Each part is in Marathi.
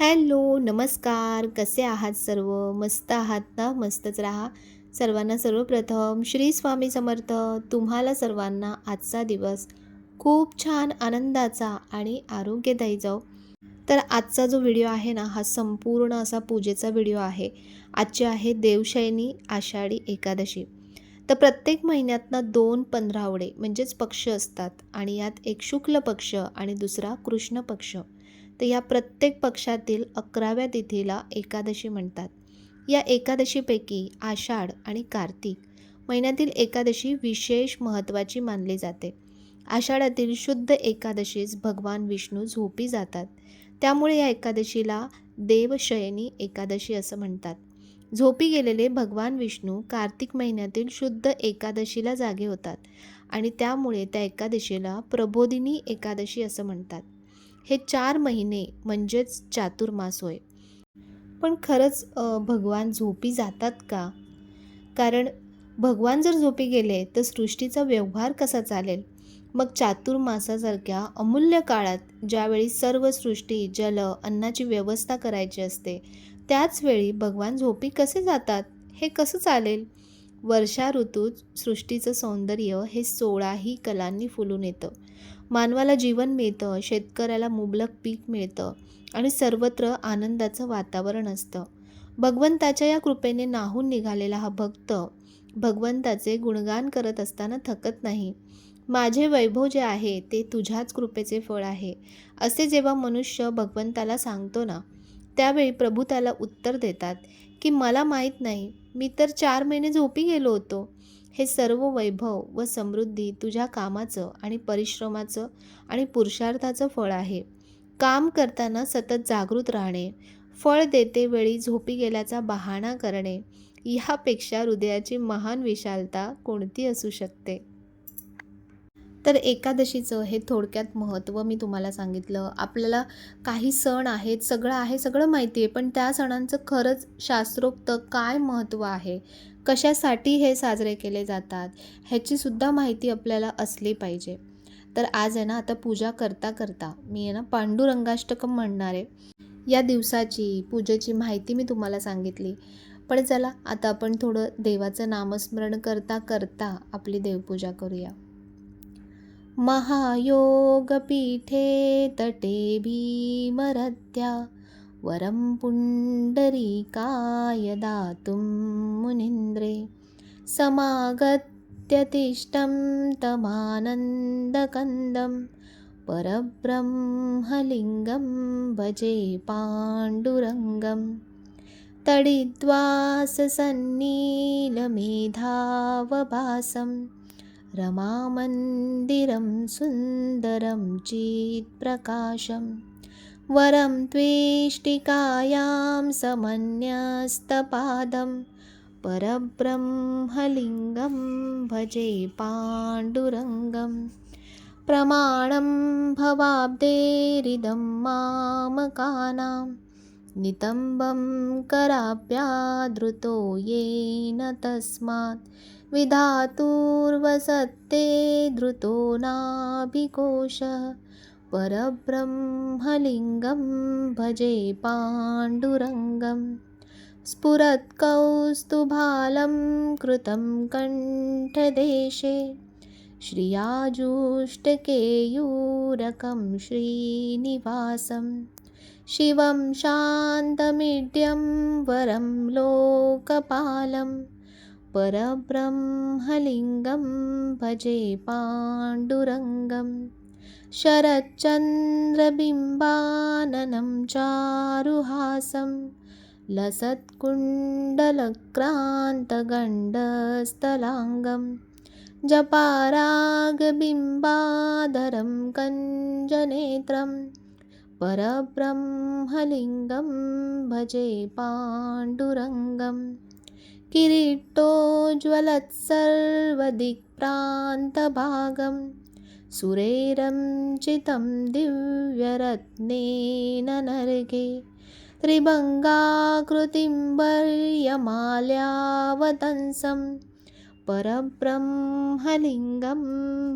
हॅलो, नमस्कार. कसे आहात सर्व? मस्त आहात ना? मस्तच राहा. सर्वांना सर्वप्रथम श्री स्वामी समर्थ. तुम्हाला सर्वांना आजचा दिवस खूप छान आनंदाचा आणि आरोग्यदायी जाओ. तर आजचा जो व्हिडिओ आहे ना, हा संपूर्ण असा पूजेचा व्हिडिओ आहे. आजची आहे देवशयनी आषाढी एकादशी. तर प्रत्येक महिन्यातनं 2 पंधरावडे म्हणजेच पक्ष असतात आणि यात एक शुक्ल पक्ष आणि दुसरा कृष्ण पक्ष. तर या प्रत्येक पक्षातील 11व्या तिथीला एकादशी म्हणतात. या एकादशीपैकी आषाढ आणि कार्तिक महिन्यातील एकादशी विशेष महत्त्वाची मानली जाते. आषाढातील शुद्ध एकादशीस भगवान विष्णू झोपी जातात. त्यामुळे या एकादशीला देवशयनी एकादशी असं म्हणतात. झोपी गेलेले भगवान विष्णू कार्तिक महिन्यातील शुद्ध एकादशीला जागे होतात आणि त्यामुळे त्या एकादशीला प्रबोधिनी एकादशी असं म्हणतात. हे 4 महिने म्हणजेच चातुर्मास होय. पण खरंच भगवान झोपी जातात का? कारण भगवान जर झोपी गेले तर सृष्टीचा व्यवहार कसा चालेल? मग चातुर्मासासारख्या अमूल्य काळात ज्यावेळी सर्व सृष्टी, जल, अन्नाची व्यवस्था करायची असते, त्याच वेळी भगवान झोपी कसे जातात? हे कसं चालेल? वर्षा ऋतूत सृष्टीचं सौंदर्य हे 16ही कलांनी फुलून येतं. मानवाला जीवन मिळतं, शेतकऱ्याला मुबलक पीक मिळतं आणि सर्वत्र आनंदाचं वातावरण असतं. भगवंताच्या या कृपेने नाहून निघालेला हा भक्त भगवंताचे गुणगान करत असताना थकत नाही. माझे वैभव जे आहे ते तुझ्याच कृपेचे फळ आहे, असे जेव्हा मनुष्य भगवंताला सांगतो ना, त्यावेळी प्रभू त्याला उत्तर देतात की मला माहीत नाही, मी तर 4 महिने झोपी गेलो होतो. हे सर्व वैभव व समृद्धी तुझ्या कामाचं आणि परिश्रमाचं आणि पुरुषार्थाचं फळ आहे. काम करताना सतत जागृत राहणे, फळ देते वेळी झोपी गेल्याचा बहाणा करणे, यापेक्षा हृदयाची महान विशालता कोणती असू शकते? तर एकादशीचं हे थोडक्यात महत्त्व मी तुम्हाला सांगितलं. आपल्याला काही सण आहेत, सगळं आहे, सगळं माहिती आहे. पण त्या सणांचं खरंच शास्त्रोक्त काय महत्त्व आहे? कशासाठी हे साजरे केले जातात? ह्याचीसुद्धा माहिती आपल्याला असली पाहिजे. तर आज आहे ना, आता पूजा करता करता मी आहे ना, पांडुरंगाष्टकम म्हणणार आहे. या दिवसाची, पूजेची माहिती मी तुम्हाला सांगितली. पण चला, आता आपण थोडं देवाचं नामस्मरण करता करता आपली देवपूजा करूया. महायोगपीठे तटे भीमरत्या वरं पुण्डरीकाय दातुं मुनीन्द्रे समागत्य तिष्ठं तमानन्दकन्दं परब्रह्मलिङ्गं भजे पाण्डुरङ्गं तडिद्वाससन्नीलमेधावभासं रमामन्दिरं सुन्दरं चित्प्रकाशं वरं त्वेष्टिकायां समन्यस्तपादं परब्रह्मलिङ्गं भजे पाण्डुरङ्गं प्रमाणं भवाब्देरिदं मामकानां नितम्बं कराभ्याधृतो येन तस्मात् विधातुर्वसत्ते धृतो नाभिकोशः परब्रह्मलिङ्गं भजे पाण्डुरङ्गं स्फुरत्कौस्तुभालं कृतं कण्ठदेशे श्रियाजुष्टकेयूरकं श्रीनिवासं शिवं शान्तमिड्यं वरं लोकपालं परब्रह्मलिङ्गं भजे पाण्डुरङ्गं शरच्चन्द्रबिम्बाननं चारुहासं लसत्कुण्डलक्रान्तगण्डस्थलाङ्गं जपारागबिम्बाधरं कञ्जनेत्रं परब्रह्मलिङ्गं भजे पाण्डुरङ्गं किरीटोज्ज्वलत्सर्वदिक्प्रान्तभागं सुरेरञ्चितं दिव्यरत्नेन नर्गे त्रिभङ्गाकृतिं वर्यमाल्यावतंसं परब्रह्मलिङ्गं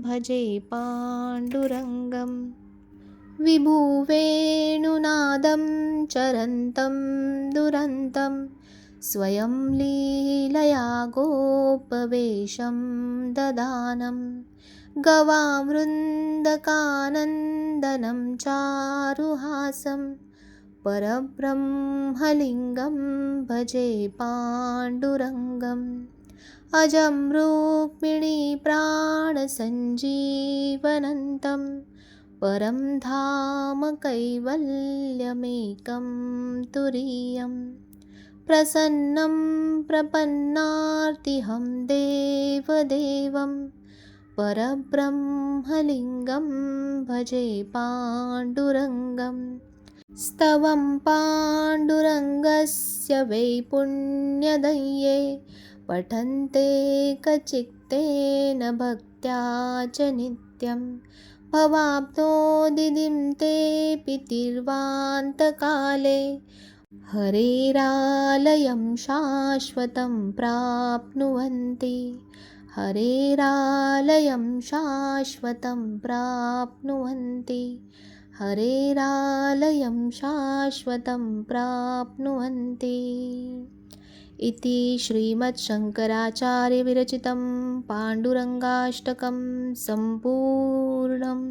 भजे पाण्डुरङ्गम् विभुवेणुनादं चरन्तं दुरन्तं स्वयं लीलया गोपवेशं ददानं गवामृन्दकानन्दनं चारुहासं परब्रह्मलिङ्गं भजे पाण्डुरङ्गम् अजं रुक्मिणीप्राणसञ्जीवनन्तं परं धाम कैवल्यमेकं तुरीयं प्रसन्नं प्रपन्नार्तिहं देवदेवं परब्रह्मलिङ्गं भजे पाण्डुरङ्गम् स्तवं पाण्डुरङ्गस्य वै पुण्यदये पठन्ते कचित्तेन भक्त्या च नित्यं भवाब्दोदिदिं तेऽपि तिर्वान्तकाले हरेरालयं शाश्वतं प्राप्नुवन्ति हरेरालयं शाश्वतं प्राप्नुवन्ति हरेरालयं शाश्वतं प्राप्नुवन्ति इति श्रीमच्छङ्कराचार्यविरचितं पाण्डुरङ्गाष्टकं संपूर्णम्.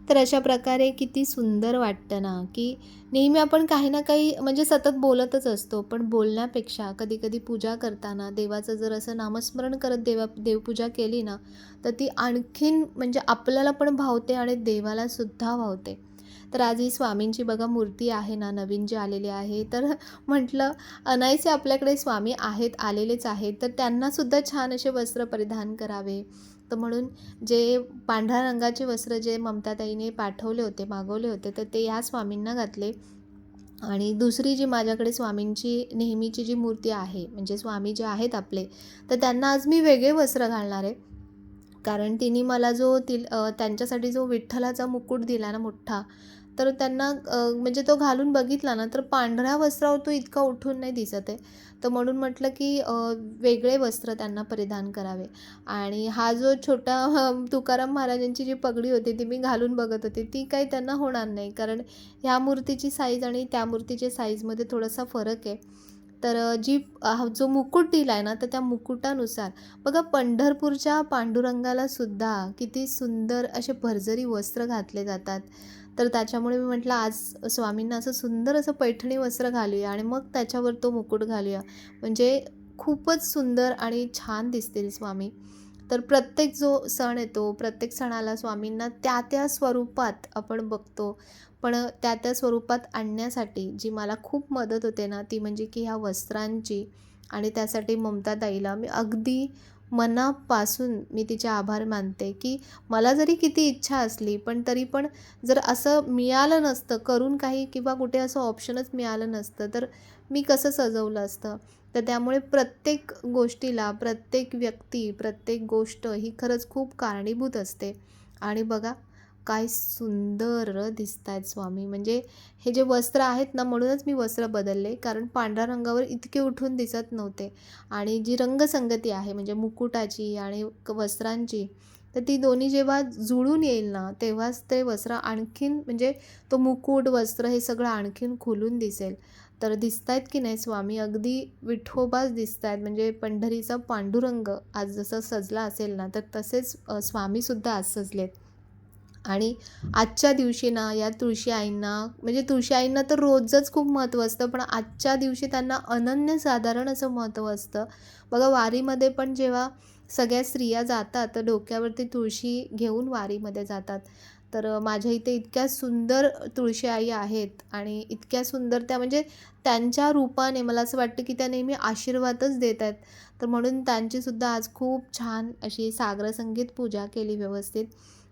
तर अशा प्रकारे किती सुंदर वाटतं ना, की नेहमी आपण काही ना काही म्हणजे सतत बोलतच असतो, पण बोलण्यापेक्षा कधी कधी पूजा करताना देवाचं जर असं नामस्मरण करत देवपूजा केली ना, तर ती आणखीन म्हणजे आपल्याला पण भावते आणि देवाला सुद्धा भावते. तर आज ही स्वामींची बघा मूर्ती आहे ना, नवीन जी आलेली आहे, तर म्हटलं अनायसे आपल्याकडे स्वामी आहेत, आलेलेच आहेत, तर त्यांनासुद्धा छान असे वस्त्र परिधान करावे. तर म्हणून जे पांढऱ्या रंगाचे वस्त्र जे ममताताईने पाठवले होते, मागवले होते, तर ते या स्वामींना घातले. आणि दुसरी जी माझ्याकडे स्वामींची नेहमीची जी मूर्ती आहे, म्हणजे स्वामी जे आहेत आपले, तर त्यांना आज मी वेगळे वस्त्र घालणार आहे. कारण तिने मला त्यांच्यासाठी जो विठ्ठलाचा मुकुट दिला ना मोठा, तर त्यांना म्हणजे तो घालून बघितला ना, तर पांढऱ्या वस्त्रावर तो इतका उठून नाही दिसत आहे. तर म्हणून म्हटलं की वेगळे वस्त्र त्यांना परिधान करावे. आणि हा जो छोटा तुकाराम महाराजांची जी पगडी होती ती मी घालून बघत होते, ती काही त्यांना होणार नाही, कारण ह्या मूर्तीची साईज आणि त्या मूर्तीच्या साईजमध्ये थोडासा फरक आहे. तर जो मुकुट दिला आहे ना, तर त्या मुकुटानुसार बघा पंढरपूरच्या पांडुरंगाला सुद्धा किती सुंदर असे भरजरी वस्त्र घातले जातात. तर त्याच्यामुळे मी म्हटलं आज स्वामींना असं सुंदर असं पैठणी वस्त्र घालूया आणि मग त्याच्यावर तो मुकुट घालूया, म्हणजे खूपच सुंदर आणि छान दिसतील स्वामी. तर प्रत्येक जो सण येतो, प्रत्येक सणाला स्वामींना त्या त्या स्वरूपात आपण बघतो, पण त्या त्या स्वरूपात आणण्यासाठी जी मला खूप मदत होते ना, ती म्हणजे की ह्या वस्त्रांची. आणि त्यासाठी ममताताईला मी अगदी मनापासून मी तिचे आभार मानते, की मला जरी किती इच्छा असली, पण तरी पण जर असं मिळालं नसतं करून काही, किंवा कुठे असं ऑप्शनच मिळालं नसतं, तर मी कसं सजवलं असतं. तर त्यामुळे प्रत्येक गोष्टीला, प्रत्येक व्यक्ती, प्रत्येक गोष्ट ही खरंच खूप कारणीभूत असते. आणि बघा काय सुंदर दिसत आहेत स्वामी. म्हणजे हे जे वस्त्र आहेत ना, म्हणूनच मी वस्त्र बदलले, कारण पांढऱ्या रंगावर इतके उठून दिसत नव्हते. आणि जी रंगसंगती आहे म्हणजे मुकुटाची आणि वस्त्रांची, तर ती दोन्ही जेव्हा जुळून येईल ना, तेव्हाच ते वस्त्र आणखीन म्हणजे तो मुकुट, वस्त्र हे सगळं आणखीन खुलून दिसेल. तर दिसतायत की नाही स्वामी, अगदी विठोबाच दिसतायत. म्हणजे पंढरीचा पांडुरंग आज जसं सजला असेल ना, तर तसेच स्वामीसुद्धा आज सजलेत. आणि आजच्या दिवशी ना या तुळशी आईंना, म्हणजे तुळशी आईंना तर रोजच खूप महत्त्व असतं, पण आजच्या दिवशी त्यांना अनन्यसाधारण असं महत्त्व असतं. बघा वारीमध्ये पण जेव्हा सगळ्या स्त्रिया जातात, तर डोक्यावरती तुळशी घेऊन वारीमध्ये जातात. तर माझ्या इथे इतक्या सुंदर तुळशी आई आहेत आणि इतक्या सुंदर त्या, म्हणजे त्यांच्या रूपाने मला असं वाटतं की त्या नेहमी आशीर्वादच देत आहेत. तर म्हणून त्यांचीसुद्धा आज खूप छान अशी साग्रसंगीत पूजा केली व्यवस्थित.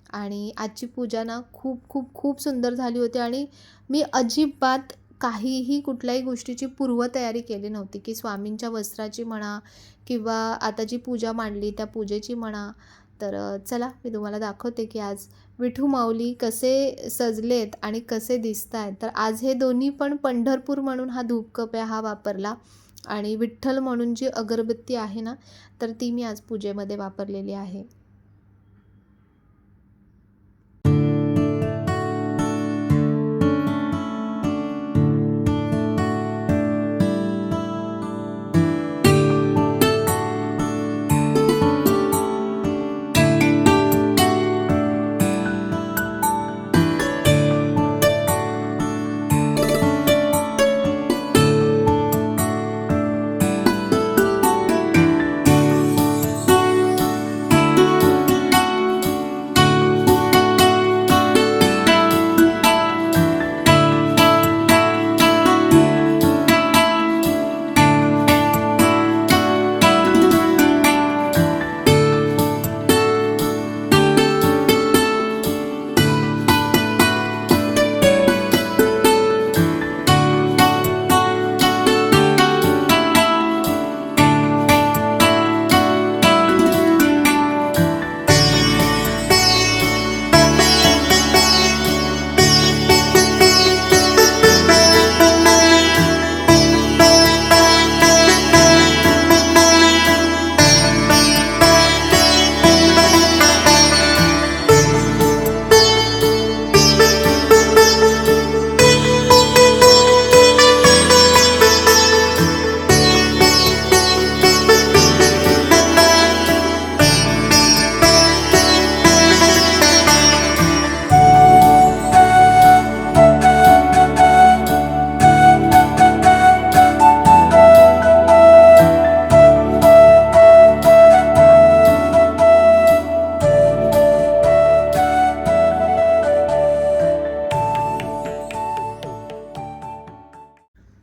आणि आजची पूजा ना खूप खूप खूप सुंदर झाली होती आणि मी अजिबात काहीही कुठल्याही गोष्टीची पूर्वतयारी केली नव्हती, की स्वामींच्या वस्त्राची म्हणा किंवा आता जी पूजा मांडली त्या पूजेची म्हणा. तर चला मी तुम्हाला दाखवते, की आज विठू माऊली कसे सजलेत आणि कसे दिसतायत. तर आज हे दोन्ही पण पंढरपूर म्हणून हा धूपकप्या हा वापरला आणि विठ्ठल म्हणून जी अगरबत्ती आहे ना, तर ती मी आज पूजेमध्ये वापरलेली आहे.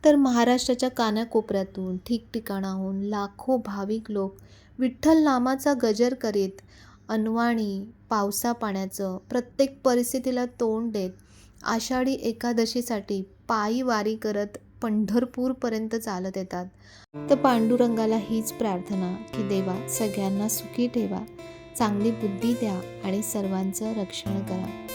तर महाराष्ट्राच्या कानाकोपऱ्यातून, ठिकठिकाणाहून लाखो भाविक लोक विठ्ठल नामाचा गजर करीत, अनवाणी, पावसा-पाण्याचं प्रत्येक परिस्थितीला तोंड देत, आषाढी एकादशीसाठी पायी वारी करत पंढरपूरपर्यंत चालत येतात. तर पांडुरंगाला हीच प्रार्थना, की देवा सगळ्यांना सुखी ठेवा, चांगली बुद्धी द्या आणि सर्वांचं रक्षण करा.